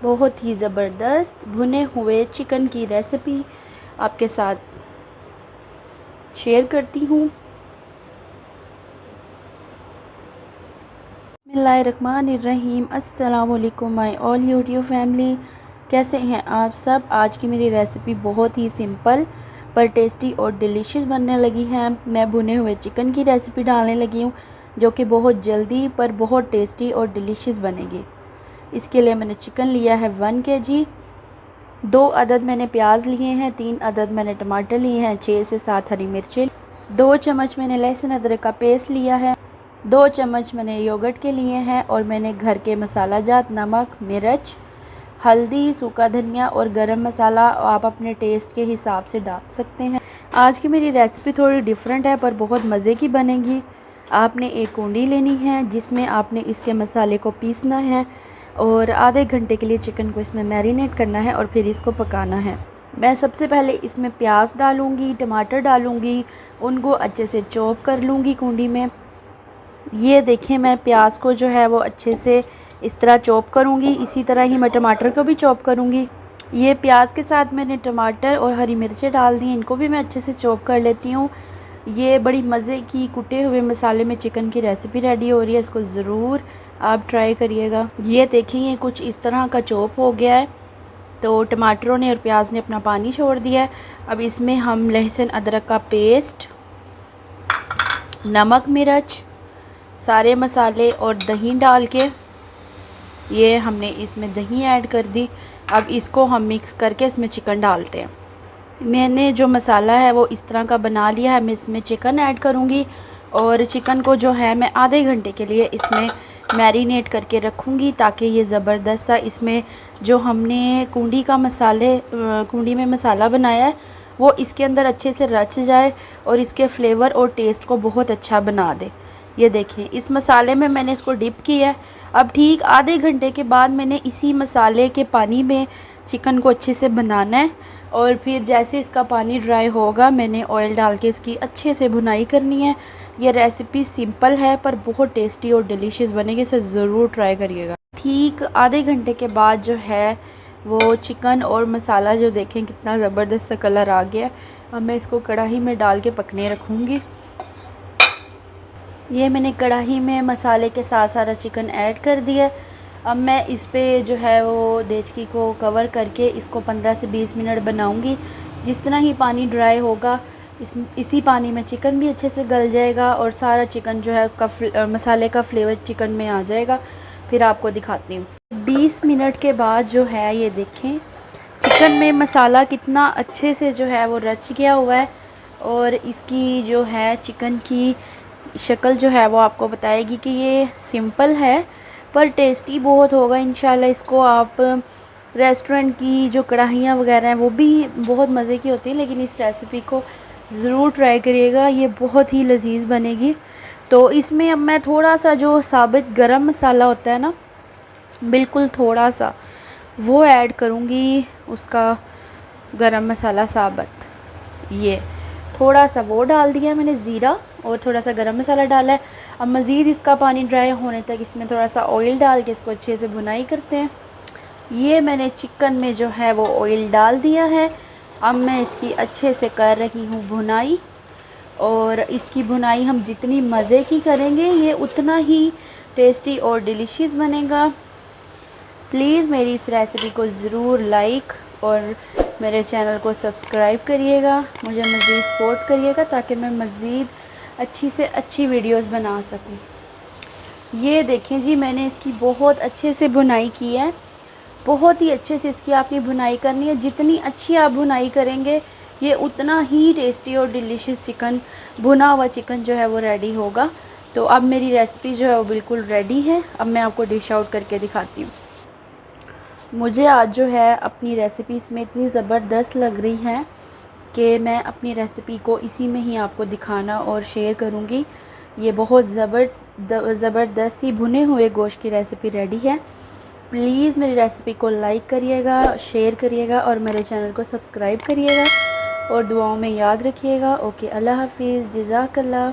बहुत ही ज़बरदस्त भुने हुए चिकन की रेसिपी आपके साथ शेयर करती हूँ। बिस्मिल्लाहिर्रहमानिर्रहीम। अस्सलाम वालेकुम माय ऑल यूट्यूब फैमिली, कैसे हैं आप सब। आज की मेरी रेसिपी बहुत ही सिंपल पर टेस्टी और डिलीशियस बनने लगी है। मैं भुने हुए चिकन की रेसिपी डालने लगी हूँ जो कि बहुत जल्दी पर बहुत टेस्टी और डिलीशियस बनेगी। इसके लिए मैंने चिकन लिया है 1 kg, 2 अदद मैंने प्याज लिए हैं, 3 अदद मैंने टमाटर लिए हैं, 6 से 7 हरी मिर्चें, 2 चम्मच मैंने लहसुन अदरक का पेस्ट लिया है, 2 चम्मच मैंने योगर्ट के लिए हैं और मैंने घर के मसाला जात नमक, मिर्च, हल्दी, सूखा धनिया और गरम मसाला आप अपने टेस्ट के हिसाब से डाल सकते हैं। आज की मेरी रेसिपी थोड़ी डिफरेंट है पर बहुत मज़े की बनेगी। आपने एक कूंडी लेनी है जिसमें आपने इसके मसाले को पीसना है और आधे घंटे के लिए चिकन को इसमें मैरिनेट करना है और फिर इसको पकाना है। मैं सबसे पहले इसमें प्याज डालूँगी, टमाटर डालूँगी, उनको अच्छे से चॉप कर लूँगी कूंडी में। ये देखें, मैं प्याज को जो है वो अच्छे से इस तरह चॉप करूँगी, इसी तरह ही मैं टमाटर को भी चॉप करूँगी। ये प्याज के साथ मैंने टमाटर और हरी मिर्चें डाल दी, इनको भी मैं अच्छे से चॉप कर लेती हूँ। ये बड़ी मज़े की कुटे हुए मसाले में चिकन की रेसिपी रेडी हो रही है, इसको ज़रूर आप ट्राई करिएगा। ये देखें, ये कुछ इस तरह का चॉप हो गया है। तो टमाटरों ने और प्याज ने अपना पानी छोड़ दिया है। अब इसमें हम लहसुन अदरक का पेस्ट, नमक, मिर्च, सारे मसाले और दही डाल के, ये हमने इसमें दही ऐड कर दी। अब इसको हम मिक्स करके इसमें चिकन डालते हैं। मैंने जो मसाला है वो इस तरह का बना लिया है। मैं इसमें चिकन ऐड करूँगी और चिकन को जो है मैं आधे घंटे के लिए इसमें मैरिनेट करके रखूँगी ताकि ये ज़बरदस्त सा इसमें जो हमने कूंडी में मसाला बनाया है वो इसके अंदर अच्छे से रच जाए और इसके फ्लेवर और टेस्ट को बहुत अच्छा बना दे। ये देखें, इस मसाले में मैंने इसको डिप किया है। अब ठीक आधे घंटे के बाद मैंने इसी मसाले के पानी में चिकन को अच्छे से बनाना है और फिर जैसे इसका पानी ड्राई होगा मैंने ऑयल डाल के इसकी अच्छे से भुनाई करनी है। ये रेसिपी सिंपल है पर बहुत टेस्टी और डिलीशियस बनेगी, इसे ज़रूर ट्राई करिएगा। ठीक आधे घंटे के बाद जो है वो चिकन और मसाला जो देखें कितना ज़बरदस्त सा कलर आ गया। अब मैं इसको कढ़ाई में डाल के पकने रखूँगी। ये मैंने कढ़ाई में मसाले के साथ सारा चिकन ऐड कर दिया। अब मैं इस पे जो है वो देचकी को कवर करके इसको 15 से 20 मिनट बनाऊंगी। जिस तरह ही पानी ड्राई होगा इसी पानी में चिकन भी अच्छे से गल जाएगा और सारा चिकन जो है उसका मसाले का फ्लेवर चिकन में आ जाएगा। फिर आपको दिखाती हूँ। 20 मिनट के बाद जो है ये देखें चिकन में मसाला कितना अच्छे से जो है वो रच गया हुआ है और इसकी जो है चिकन की शक्ल जो है वो आपको बताएगी कि ये सिंपल है पर टेस्टी बहुत होगा इंशाल्लाह। इसको आप रेस्टोरेंट की जो कढ़ाइयाँ वगैरह हैं वो भी बहुत मज़े की होती हैं, लेकिन इस रेसिपी को ज़रूर ट्राई करिएगा, ये बहुत ही लजीज बनेगी। तो इसमें अब मैं थोड़ा सा जो साबित गरम मसाला होता है ना, बिल्कुल थोड़ा सा वो ऐड करूँगी, उसका गरम मसाला साबित, ये थोड़ा सा वो डाल दिया मैंने, ज़ीरा और थोड़ा सा गरम मसाला डाला है। अब मज़ीद इसका पानी ड्राई होने तक इसमें थोड़ा सा ऑयल डाल के इसको अच्छे से भुनाई करते हैं। ये मैंने चिकन में जो है वो ऑयल डाल दिया है। अब मैं इसकी अच्छे से कर रही हूँ भुनाई और इसकी भुनाई हम जितनी मज़े की करेंगे ये उतना ही टेस्टी और डिलीशियस बनेगा। प्लीज़ मेरी इस रेसिपी को ज़रूर लाइक और मेरे चैनल को सब्सक्राइब करिएगा, मुझे मज़ीद सपोर्ट करिएगा ताकि मैं मज़ीद अच्छी से अच्छी वीडियोस बना सकूं। ये देखें जी, मैंने इसकी बहुत अच्छे से भुनाई की है। बहुत ही अच्छे से इसकी आपने भुनाई करनी है। जितनी अच्छी आप भुनाई करेंगे ये उतना ही टेस्टी और डिलीशियस चिकन, भुना हुआ चिकन जो है वो रेडी होगा। तो अब मेरी रेसिपी जो है वो बिल्कुल रेडी है। अब मैं आपको डिश आउट करके दिखाती हूँ। मुझे आज जो है अपनी रेसिपी इसमें इतनी ज़बरदस्त लग रही है कि मैं अपनी रेसिपी को इसी में ही आपको दिखाना और शेयर करूँगी। ये बहुत ज़बरदस्त सी भुने हुए गोश्त की रेसिपी रेडी है। प्लीज़ मेरी रेसिपी को लाइक करिएगा, शेयर करिएगा और मेरे चैनल को सब्सक्राइब करिएगा और दुआओं में याद रखिएगा। ओके, अल्लाह हाफिज़, जज़ाकल्लाह।